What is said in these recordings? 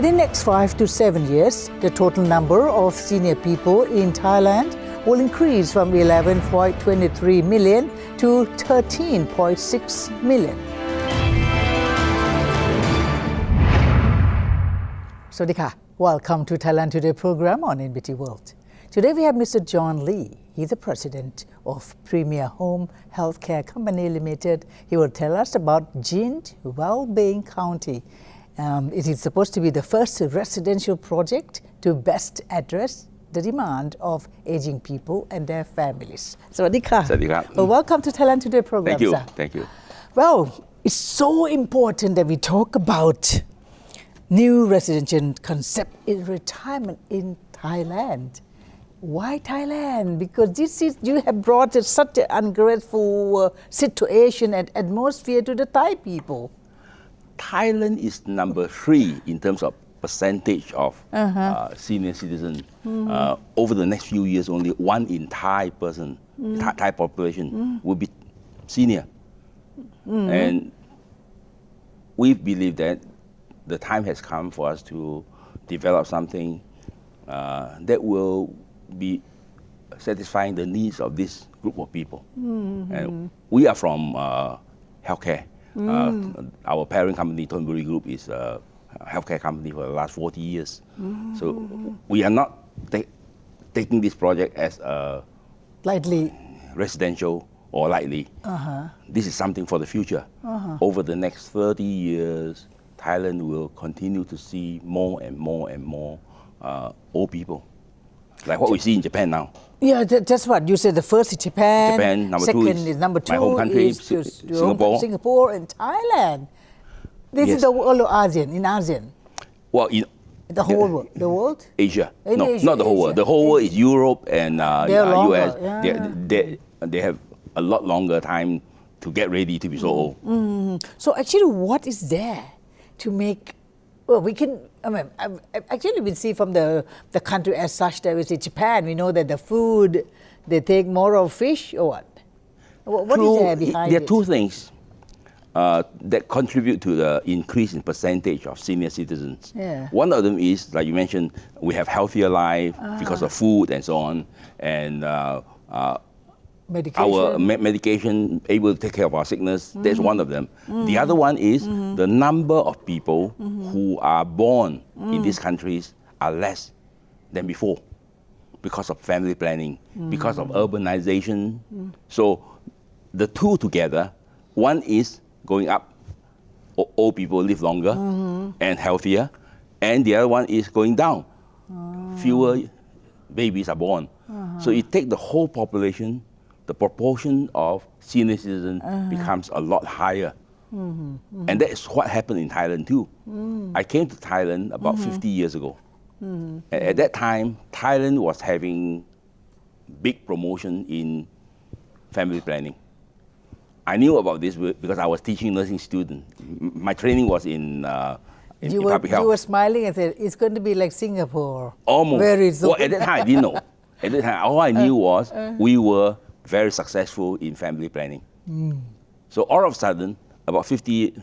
In the next 5 to 7 years, the total number of senior people in Thailand will increase from 11.23 million to 13.6 million. Sawadee welcome to Thailand Today program on NBT World. Today we have Mr. John Lee. He's the president of Premier Home Healthcare Company Limited. He will tell us about Jin Wellbeing County. It is supposed to be the first residential project to best address the demand of aging people and their families. Sawadee ka. Well, welcome to Thailand Today program. Thank you. Sir. Thank you. Well, it's so important that we talk about new residential concept in retirement in Thailand. Why Thailand? Because you have brought such an ungrateful situation and atmosphere to the Thai people. Thailand is number 3 in terms of percentage of senior citizens. Over the next few years, only 1 in Thai person, Thai population will be senior. And we believe that the time has come for us to develop something that will be satisfying the needs of this group of people. And we are from healthcare. Our parent company, Thonburi Group, is a healthcare company for the last 40 years. So we are not taking this project as a lightly residential or lightly. This is something for the future. Over the next 30 years, Thailand will continue to see more and more and more old people, like what we see in Japan now. Yeah, that's what you said. The first is Japan. Number second 2 is number 2 my home country, is Singapore. And Thailand. This is the world of ASEAN, in ASEAN. Well, in the whole world. The world? Asia. In no, Asia, not the whole world. The whole world is Europe and US. Yeah. They have a lot longer time to get ready to be so old. So actually, what is there to make? Well, we can. Actually, we see from the country as such that we see Japan. We know that the food they take more of fish or what? What is there behind it? There are 2 things that contribute to the increase in percentage of senior citizens. Yeah. One of them is, like you mentioned, we have healthier life because of food and so on, and medication. our medication able to take care of our sickness. That's one of them. The other one is the number of people who are born in these countries are less than before because of family planning, because of urbanization. So the 2 together, one is going up, old people live longer and healthier, and the other one is going down. Fewer babies are born. So you take the whole population, the proportion of senior citizens becomes a lot higher. And that is what happened in Thailand too. I came to Thailand about 50 years ago. At that time, Thailand was having big promotion in family planning. I knew about this because I was teaching nursing students. My training was in public health. You were smiling and said, it's going to be like Singapore. Almost. Very soon. Well, at that time, I didn't know. At that time, all I knew was we were very successful in family planning. So all of a sudden, about 60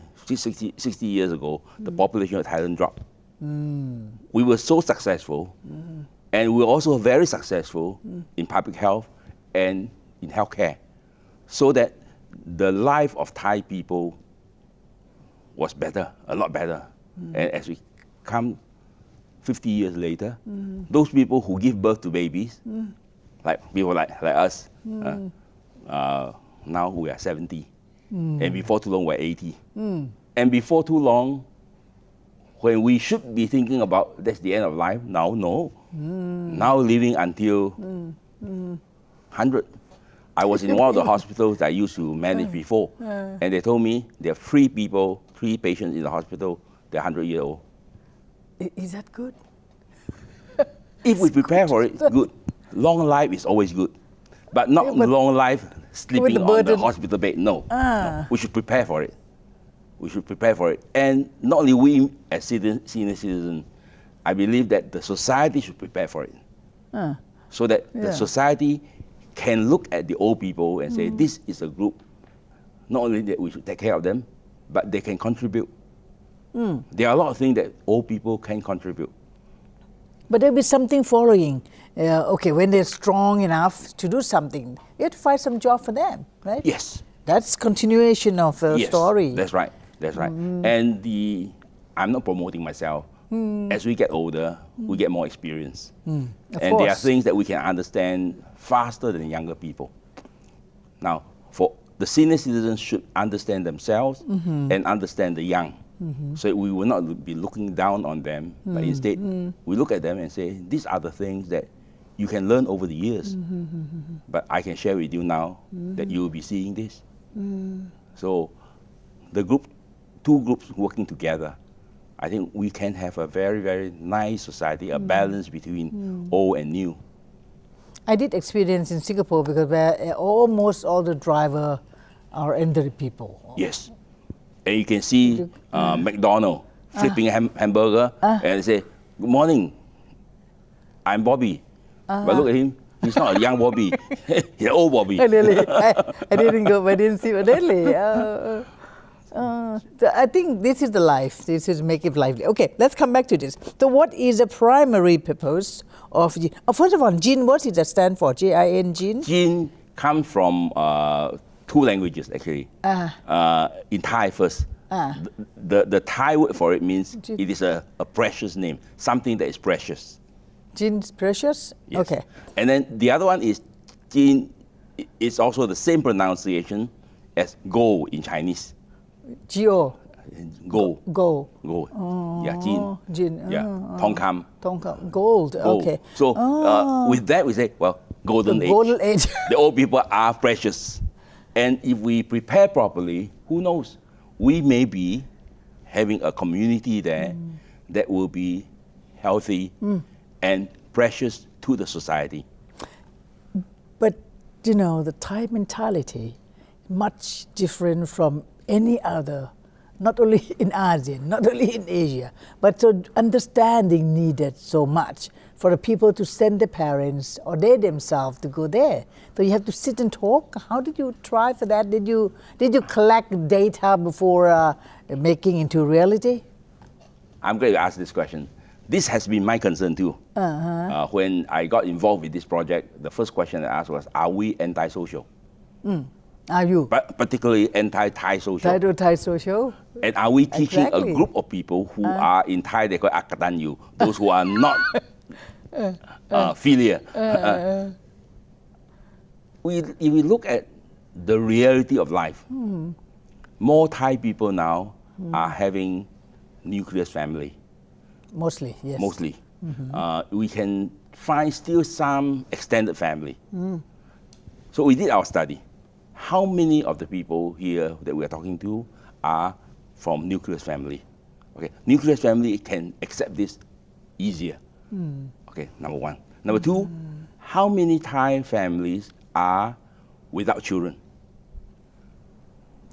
years ago, the population of Thailand dropped. We were so successful, and we were also very successful in public health and in healthcare, so that the life of Thai people was better, a lot better. And as we come 50 years later, those people who give birth to babies, like people like us, now we are 70, and before too long we're 80. And before too long, when we should be thinking about that's the end of life, now no. Now living until 100. I was in one of the hospitals I used to manage before, and they told me there are 3 patients in the hospital, they're 100 years old. Is that good? If we prepare for it, good. Long life is always good, but not long life sleeping on the hospital bed. No. We should prepare for it. We should prepare for it. And not only we as senior citizens, I believe that the society should prepare for it. So that the society can look at the old people and say, this is a group, not only that we should take care of them, but they can contribute There are a lot of things that old people can contribute. But there'll be something following. Okay, when they're strong enough to do something, you have to find some job for them, right? Yes. That's continuation of the story. That's right. That's right. And I'm not promoting myself. As we get older, we get more experience. And there are things that we can understand faster than younger people. Now, for the senior citizens should understand themselves and understand the young. So we will not be looking down on them, but instead we look at them and say, these are the things that you can learn over the years. But I can share with you now that you will be seeing this. So the two groups working together, I think we can have a very, very nice society, a balance between old and new. I did experience in Singapore because where almost all the drivers are elderly people. Yes. And you can see McDonald flipping a hamburger and say, good morning, I'm Bobby. But look at him, he's not a young Bobby, he's an old Bobby. Really? I didn't see, really. I think this is the life. This is make it lively. Okay, let's come back to this. So, what is the primary purpose of Jin? First of all, Jin, what does that stand for? Jin, Jin? Jin comes from two languages actually. In Thai first. The Thai word for it means it is a precious name, something that is precious. Jin is precious? Yes. Okay. And then the other one is Jin. It's also the same pronunciation as gold in Chinese. G-O. Gold. Gold. Gold. Yeah, Jin. Jin. Yeah. Tongkam. Tongkam. Gold. Okay. So with that we say, well, golden age. Golden age. The old people are precious. And if we prepare properly, who knows? We may be having a community there that will be healthy and precious to the society. But, you know, the Thai mentality, much different from any other, not only in ASEAN, not only in Asia, but so understanding needed so much for the people to send their parents or they themselves to go there. So you have to sit and talk. How did you try for that? Did you collect data before making into reality? I'm going to ask this question. This has been my concern too. When I got involved with this project, the first question I asked was, are we anti-social? Are you? But particularly anti-Thai social. Thai social? And are we teaching a group of people who are in Thai, they call akatanyu, those who are not filial? If we look at the reality of life, more Thai people now are having nuclear family. Mostly, yes. Mostly. We can find still some extended family. So we did our study. How many of the people here that we are talking to are from nuclear family? Okay, nuclear family can accept this easier. Okay, number one. Number two, how many Thai families are without children?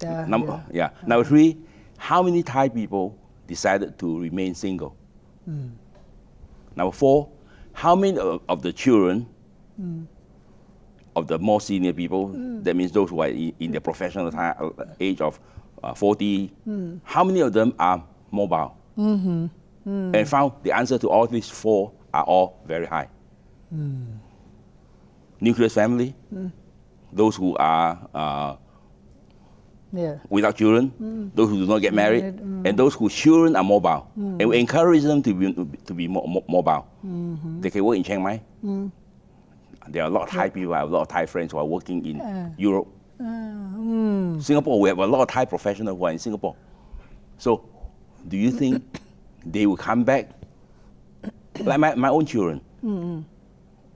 Number three, how many Thai people decided to remain single? Number four, how many of the children of the more senior people, that means those who are in the professional age of 40, how many of them are mobile? And found the answer to all these four are all very high. Nuclear family, those who are without children, those who do not get married, and those whose children are mobile. And we encourage them to be mobile. They can work in Chiang Mai. There are a lot of Thai people, I have a lot of Thai friends who are working in Europe. Singapore, we have a lot of Thai professionals who are in Singapore. So, do you think they will come back? Like my own children.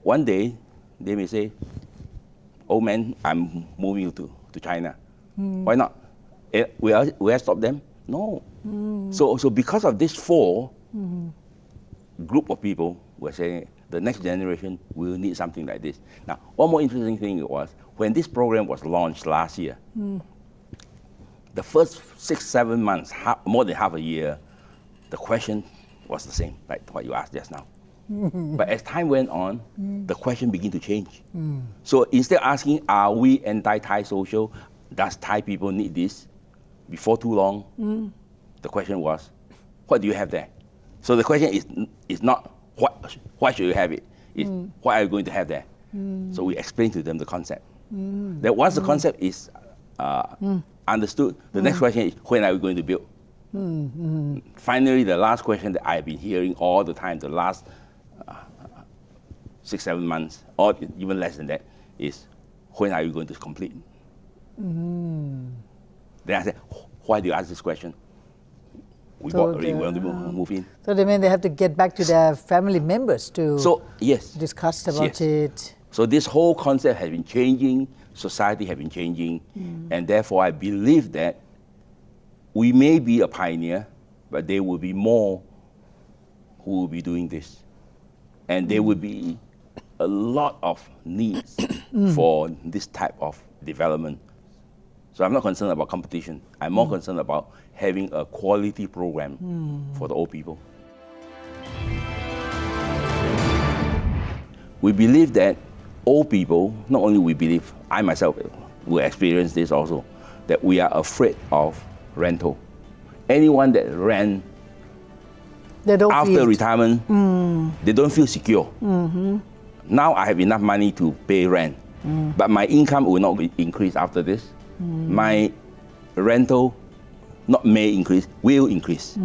One day, they may say, oh man, I'm moving to China. Why not? Will I stop them? No. So because of this four group of people, we're saying the next generation will need something like this. Now, one more interesting thing was, when this program was launched last year, the first 6-7 months, more than half a year, the question was the same, like what you asked just now. But as time went on, the question began to change. So instead of asking, are we anti-Thai social? Does Thai people need this? Before too long, the question was, what do you have there? So the question is not why should you have it? It's what are you going to have there? So we explain to them the concept. That once the concept is understood, the next question is when are we going to build? Finally, the last question that I've been hearing all the time, the last 6-7 months, or even less than that, is when are you going to complete? Then I said, why do you ask this question? We want to move in. So they mean they have to get back to their family members to discuss about it. So this whole concept has been changing, society has been changing, and therefore I believe that we may be a pioneer, but there will be more who will be doing this. And there will be a lot of needs for this type of development. So I'm not concerned about competition. I'm more concerned about having a quality program for the old people. We believe that old people, not only we believe, I myself will experience this also, that we are afraid of rental. Anyone that rent after retirement, they don't feel secure. Now I have enough money to pay rent, but my income will not increase after this. My rental not may increase, will increase.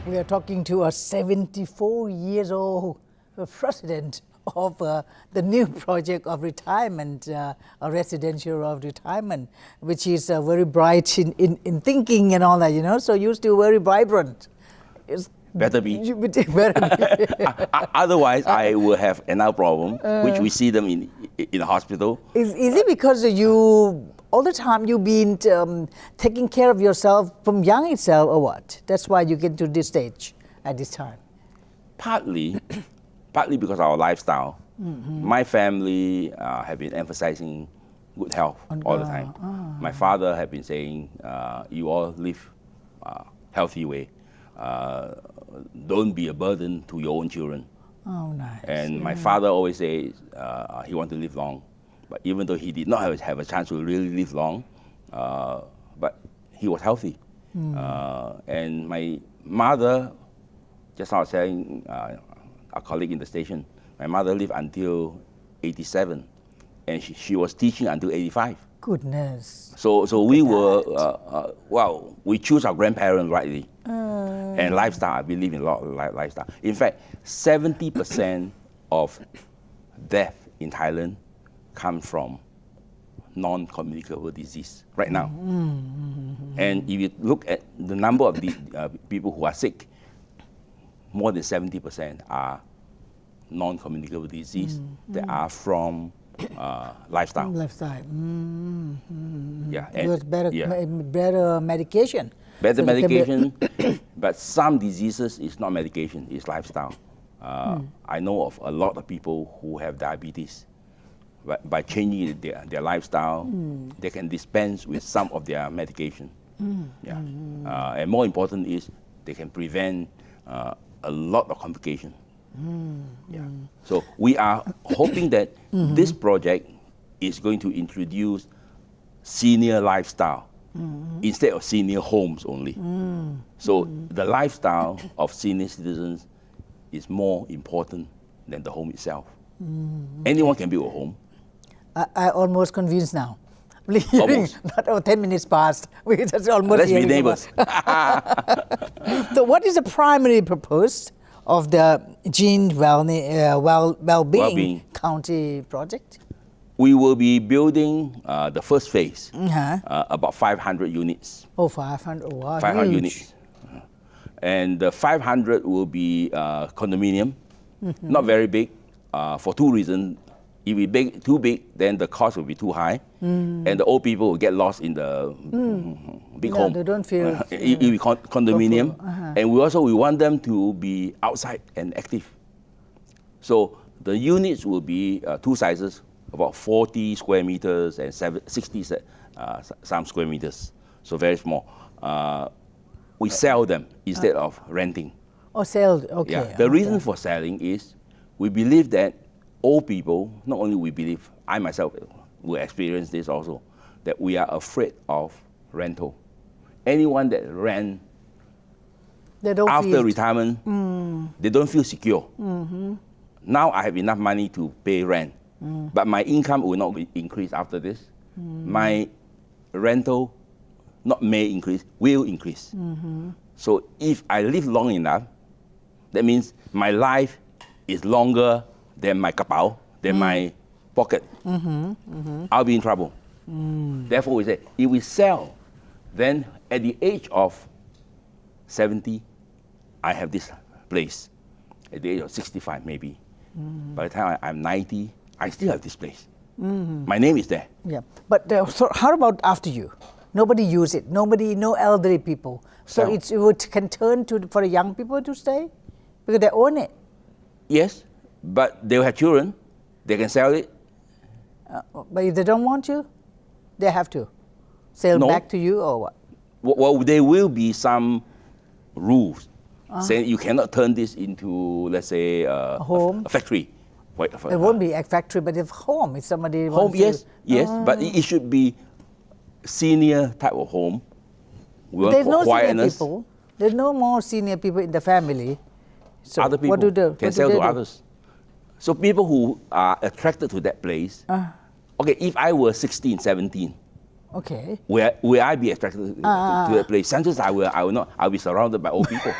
We are talking to a 74-year-old president of the new project of retirement, a residential of retirement, which is very bright in thinking and all that, you know, so you're still very vibrant. Better be. Otherwise, I will have another problem, which we see them in the hospital. Is it because you, all the time you've been taking care of yourself from young itself or what? That's why you get to this stage at this time? Partly because of our lifestyle. My family have been emphasizing good health all the time. My father have been saying, you all live healthy way. Don't be a burden to your own children. Oh, nice. And my father always says he wants to live long. But even though he did not have a chance to really live long, but he was healthy. And my mother, just now I was saying, a colleague in the station, my mother lived until 87, and she was teaching until 85. Goodness. So we were, we choose our grandparents rightly. And lifestyle, I believe in a lot of lifestyle. In fact, 70% of death in Thailand comes from non-communicable disease right now. And if you look at the number of the people who are sick, more than 70% are non-communicable disease that are from lifestyle. Lifestyle. Yeah. Better medication. Better medication, but some diseases is not medication, it's lifestyle. I know of a lot of people who have diabetes. But by changing their lifestyle, they can dispense with some of their medication. And more important is they can prevent a lot of complications. So we are hoping that this project is going to introduce senior lifestyle instead of senior homes only. So the lifestyle of senior citizens is more important than the home itself. Anyone can build a home. I almost convinced now. Almost. Not 10 minutes past. We just almost. Let's be neighbors. So what is the primary purpose of the Jin Wellbeing County project? We will be building the first phase, about 500 units. Oh, 500. Wow, 500 huge. units. And the 500 will be condominium, not very big, for two reasons. If it's too big, then the cost will be too high, and the old people will get lost in the big home. They don't feel. It will be condominium, and we want them to be outside and active. So the units will be two sizes, about 40 square meters and 60 some square meters. So very small. We sell them instead of renting. Oh, sell. Okay. Yeah. The reason for selling is we believe that old people, not only we believe, I myself will experience this also, that we are afraid of rental. Anyone that rent after retirement, they don't feel secure. Now I have enough money to pay rent, but my income will not increase after this. My rental not may increase, will increase. So if I live long enough, that means my life is longer than my kapao, than my pocket. I'll be in trouble. Therefore, we say, if we sell, then at the age of 70, I have this place. At the age of 65, maybe. By the time I'm 90, I still have this place. My name is there. Yeah, but so how about after you? Nobody use it. No elderly people. So it can turn for the young people to stay because they own it. Yes, but they will have children. They can sell it. But if they don't want to, they have to sell back to you or what? Well, there will be some rules saying you cannot turn this into, let's say, a home, a factory. It won't be a factory, but if home, if somebody home, wants yes, but it should be senior type of home. There's no senior people. There's no more senior people in the family. So other people can sell to others. So people who are attracted to that place. Okay, if I were 16, 17, okay, will I be attracted to that place? Chances I will not. I'll be surrounded by old people.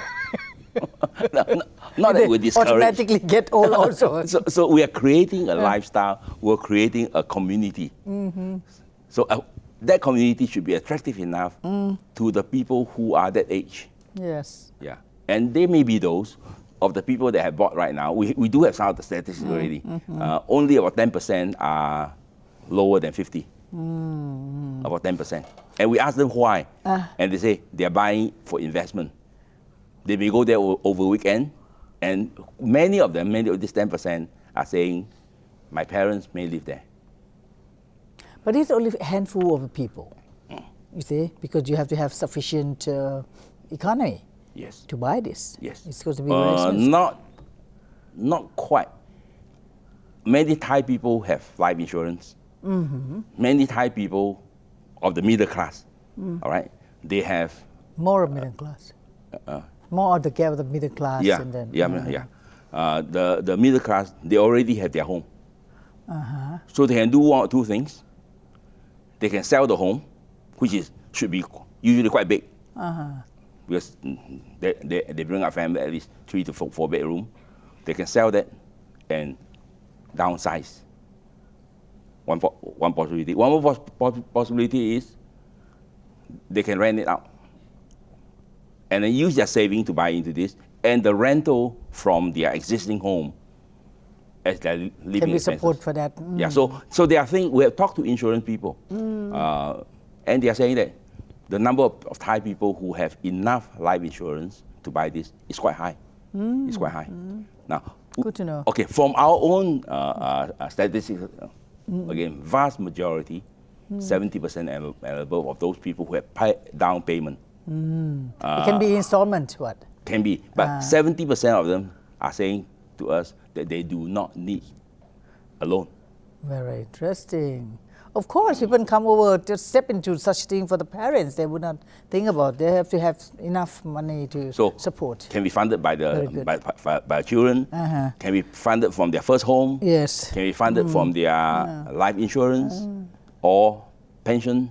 Not that we're discouraged. Automatically get old also. So we are creating a lifestyle. We're creating a community. So that community should be attractive enough to the people who are that age. Yes. Yeah, and they may be those of the people that have bought right now. We do have some of the statistics already. Only about 10% are lower than 50. About 10%. And we ask them why. And they say they are buying for investment. They may go there over weekend. And many of this 10% are saying, my parents may live there. But it's only a handful of people, you see, because you have to have sufficient economy to buy this. Yes. It's going to be very expensive. Not quite. Many Thai people have life insurance. Many Thai people of the middle class, all right, they have... More middle class. More of the gap of the middle class. Yeah, and then, the middle class, they already have their home. So they can do one or two things. They can sell the home, which should be usually quite big. Because they bring up family at least 3 to 4 bedroom. They can sell that and downsize. One possibility. One more possibility is they can rent it out and then use their saving to buy into this, and the rental from their existing home as their living expenses. Can be support for that. Yeah, so they are saying, we have talked to insurance people, and they are saying that the number of Thai people who have enough life insurance to buy this is quite high. It's quite high. Now, good to know. Okay, from our own statistics, again, vast majority, 70% and above of those people who have paid down payment. It can be installment, what? Can be, but 70% of them are saying to us that they do not need a loan. Very interesting. Of course, people come over, just step into such thing for the parents. They would not think about. They have to have enough money to support. Can be funded by by children. Can be funded from their first home. Yes. Can be funded from their life insurance or pension.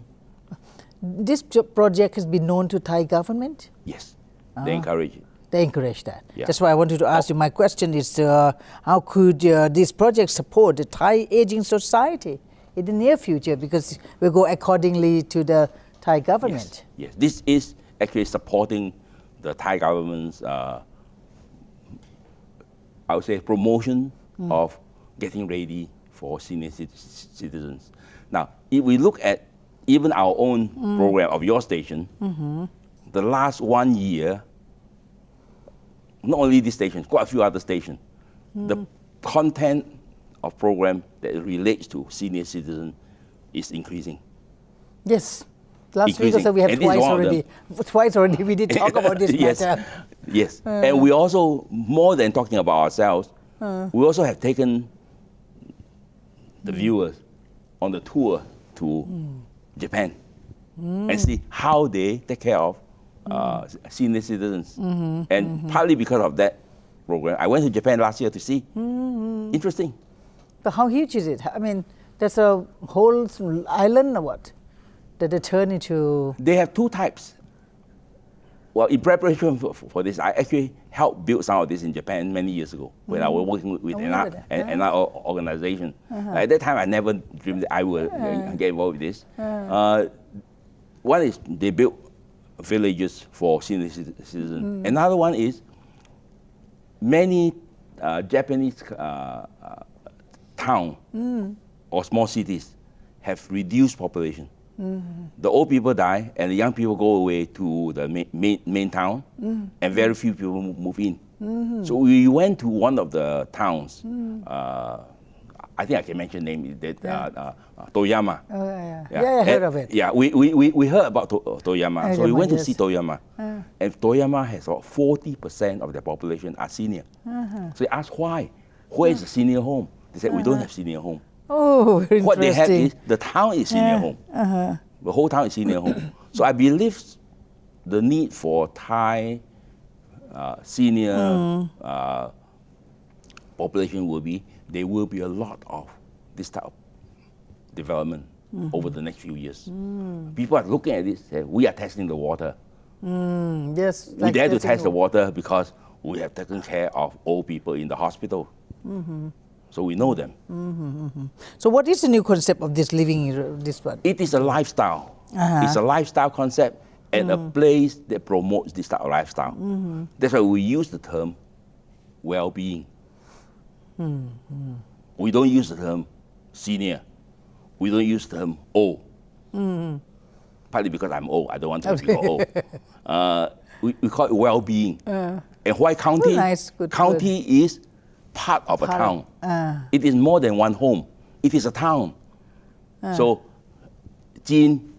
This project has been known to Thai government? Yes, they encourage it. They encourage that. Yeah. That's why I wanted to ask you. My question is, how could this project support the Thai aging society in the near future? Because we go accordingly to the Thai government. Yes, this is actually supporting the Thai government's, I would say, promotion of getting ready for senior citizens. Now, if we look at even our own program of your station, the last 1 year, not only this station, quite a few other stations, the content of program that relates to senior citizen is increasing. Yes. Last week also we had twice already we did talk about this matter. Yes. And we also, more than talking about ourselves, we also have taken the viewers on the tour to Japan and see how they take care of senior citizens. And partly because of that program, I went to Japan last year to see. Interesting. But how huge is it? I mean, there's a whole island or what? That they turn into... They have two types. Well, in preparation for this, I actually helped build some of this in Japan many years ago when I was working with another organization. At that time, I never dreamed that I would get involved with this. One is they built villages for senior citizens. Another one is many Japanese towns or small cities have reduced population. The old people die and the young people go away to the main town and very few people move in. So we went to one of the towns, I think I can mention the name, Toyama. I heard of it. Yeah, we heard about Toyama. So we went to see Toyama. And Toyama has about 40% of their population are senior. So I asked why? Where is the senior home? They said, we don't have senior home. Oh, very what they have interesting. is the town is senior home. The whole town is senior home. So I believe the need for Thai senior population will be, there will be a lot of this type of development over the next few years. People are looking at this, say, we are testing the water. Yes. We dare to test the water because we have taken care of old people in the hospital. So we know them. So what is the new concept of this living, this one? It is a lifestyle. It's a lifestyle concept and a place that promotes this type of lifestyle. That's why we use the term well-being. We don't use the term senior. We don't use the term old. Partly because I'm old. I don't want to be old. We call it well-being. And why county? Nice, good county is part of a town. It is more than one home. It is a town. So, Jin,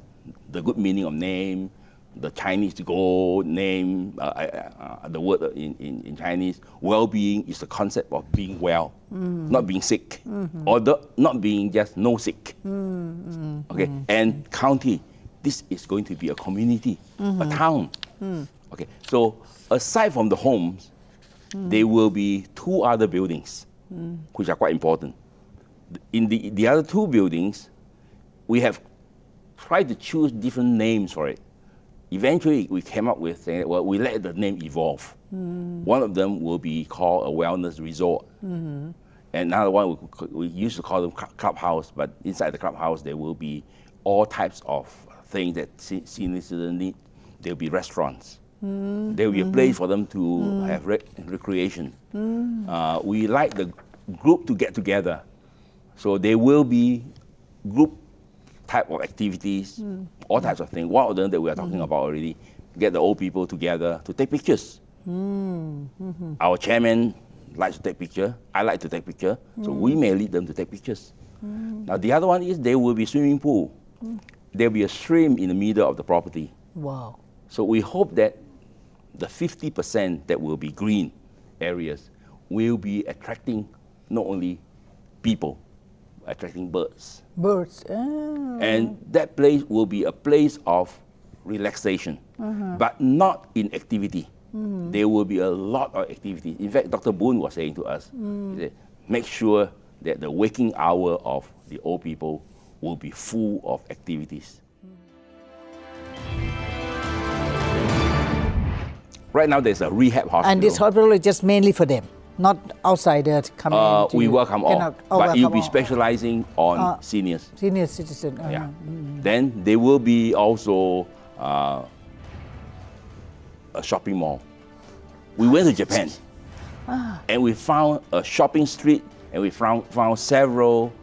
the good meaning of name, the Chinese to go name, the word in Chinese, well-being is the concept of being well, not being sick, or not being just no sick. Okay, and county, this is going to be a community, a town. Okay, so aside from the homes, there will be two other buildings, which are quite important. In the other two buildings, we have tried to choose different names for it. Eventually, we came up with saying, well, we let the name evolve. One of them will be called a wellness resort. And another one, we used to call them clubhouse, but inside the clubhouse, there will be all types of things that senior citizens need. There will be restaurants. There will be a place for them to have recreation. We like the group to get together. So there will be group type of activities, all types of things. One of them that we are talking about already, get the old people together to take pictures. Our chairman likes to take picture. I like to take picture. So we may lead them to take pictures. Now the other one is there will be swimming pool. There will be a stream in the middle of the property. Wow. So we hope that the 50% that will be green areas will be attracting not only people, attracting birds. Birds. And that place will be a place of relaxation, but not in activity. There will be a lot of activity. In fact, Dr. Boone was saying to us, he said, make sure that the waking hour of the old people will be full of activities. Right now, there's a rehab hospital. And this hospital is just mainly for them, not outsiders coming in. We welcome all, but you'll be specializing on seniors. Senior citizen. Yeah. Then there will be also a shopping mall. We went to Japan, and we found a shopping street, and we found several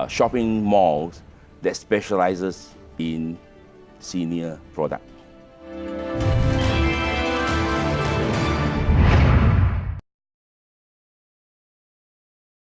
shopping malls that specializes in senior product.